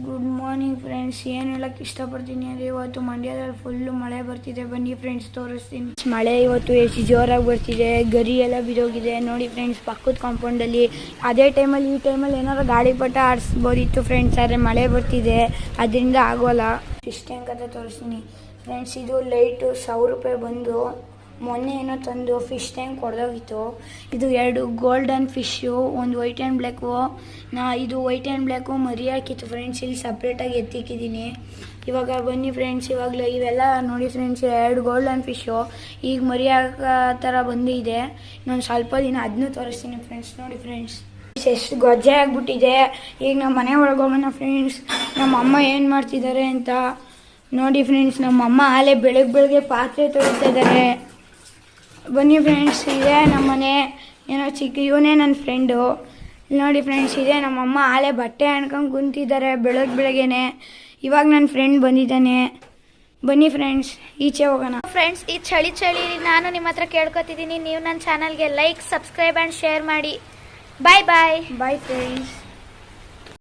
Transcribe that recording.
Good morning friends. ಏನು ಹೇಳಕ್ಕೆ ಇಷ್ಟಪಡ್ತೀನಿ ಅಂದರೆ ಇವತ್ತು ಮಂಡ್ಯದಲ್ಲಿ ಫುಲ್ಲು ಮಳೆ ಬರ್ತಿದೆ. ಬನ್ನಿ ಫ್ರೆಂಡ್ಸ್ ತೋರಿಸ್ತೀನಿ. ಮಳೆ ಇವತ್ತು ಎಷ್ಟು ಜೋರಾಗಿ ಬರ್ತಿದೆ, ಗರಿ ಎಲ್ಲ ಬಿದ್ದೋಗಿದೆ ನೋಡಿ ಫ್ರೆಂಡ್ಸ್. ಪಕ್ಕದ ಕಾಂಪೌಂಡಲ್ಲಿ ಅದೇ ಟೈಮಲ್ಲಿ ಈ ಟೈಮಲ್ಲಿ ಏನಾದ್ರು ಗಾಳಿಪಟ ಆಡಿಸ್ಬೋದಿತ್ತು ಫ್ರೆಂಡ್ಸ್, ಆದರೆ ಮಳೆ ಬರ್ತಿದೆ ಅದರಿಂದ ಆಗೋಲ್ಲ. ಫಿಶ್ ಟ್ಯಾಂಕ್ ಅಂತ ತೋರಿಸ್ತೀನಿ ಫ್ರೆಂಡ್ಸ್. ಇದು ಲೈಟು 1000 ರೂಪಾಯಿ ಬಂದು ಮೊನ್ನೆ ಏನೋ ತಂದು ಫಿಶ್ ಟ್ಯಾಂಕ್ ಹೊಡೆದೋಗಿತ್ತು. ಇದು 2 ಗೋಲ್ಡನ್ ಫಿಶ್ಶು, ಒಂದು ವೈಟ್ ಆ್ಯಂಡ್ ಬ್ಲ್ಯಾಕು. ಇದು ವೈಟ್ ಆ್ಯಂಡ್ ಬ್ಲ್ಯಾಕು ಮರಿ ಹಾಕಿತ್ತು ಫ್ರೆಂಡ್ಸ್, ಇಲ್ಲಿ ಸಪ್ರೇಟಾಗಿ ಎತ್ತಿಕ್ಕಿದ್ದೀನಿ. ಇವಾಗ ಬನ್ನಿ ಫ್ರೆಂಡ್ಸ್, ಇವಾಗಲೂ ಇವೆಲ್ಲ ನೋಡಿ ಫ್ರೆಂಡ್ಸ್, 2 ಗೋಲ್ಡನ್ ಫಿಶ್ಶು ಈಗ ಮರಿ ಹಾಕೋ ಥರ ಬಂದಿದೆ. ನಾನು ಸ್ವಲ್ಪ ದಿನ ಅದನ್ನೂ ತೋರಿಸ್ತೀನಿ ಫ್ರೆಂಡ್ಸ್. ನೋಡಿ ಫ್ರೆಂಡ್ಸ್ ಎಷ್ಟು ಗೊಜ್ಜೆ ಆಗಿಬಿಟ್ಟಿದೆ. ಈಗ ನಮ್ಮ ಮನೆ ಒಳಗೆ ಹೋಗೋಣ ಫ್ರೆಂಡ್ಸ್, ನಮ್ಮ ಅಮ್ಮ ಏನು ಮಾಡ್ತಿದ್ದಾರೆ ಅಂತ ನೋಡಿ ಫ್ರೆಂಡ್ಸ್. ನಮ್ಮಮ್ಮ ಆಲೆ ಬೆಳಗ್ಗೆ ಪಾತ್ರೆ ತೊಳಿತಾ ಇದ್ದಾರೆ. ಬನ್ನಿ ಫ್ರೆಂಡ್ಸ್, ಇದೆ ನಮ್ಮ ಮನೆ. ಏನೋ ಚಿಕ್ಕ ಇವನೇ ನನ್ನ ಫ್ರೆಂಡು. ನೋಡಿ ಫ್ರೆಂಡ್ಸ್, ಇದೆ ನಮ್ಮಮ್ಮ ಆಲೆ ಬಟ್ಟೆ ಅನ್ಕೊಂಡು ಕುಂತಿದ್ದಾರೆ ಬೆಳಗ್ಗೆನೆ. ಇವಾಗ ನನ್ನ ಫ್ರೆಂಡ್ ಬಂದಿದ್ದಾನೆ. ಬನ್ನಿ ಫ್ರೆಂಡ್ಸ್ ಈಚೆ ಹೋಗೋಣ. ಫ್ರೆಂಡ್ಸ್, ಈ ಚಳಿ ನಾನು ನಿಮ್ಮ ಹತ್ರ ಕೇಳ್ಕೊತಿದ್ದೀನಿ, ನೀವು ನನ್ನ ಚಾನಲ್ಗೆ ಲೈಕ್, ಸಬ್ಸ್ಕ್ರೈಬ್ ಆ್ಯಂಡ್ ಶೇರ್ ಮಾಡಿ. Bye bye. Bye friends.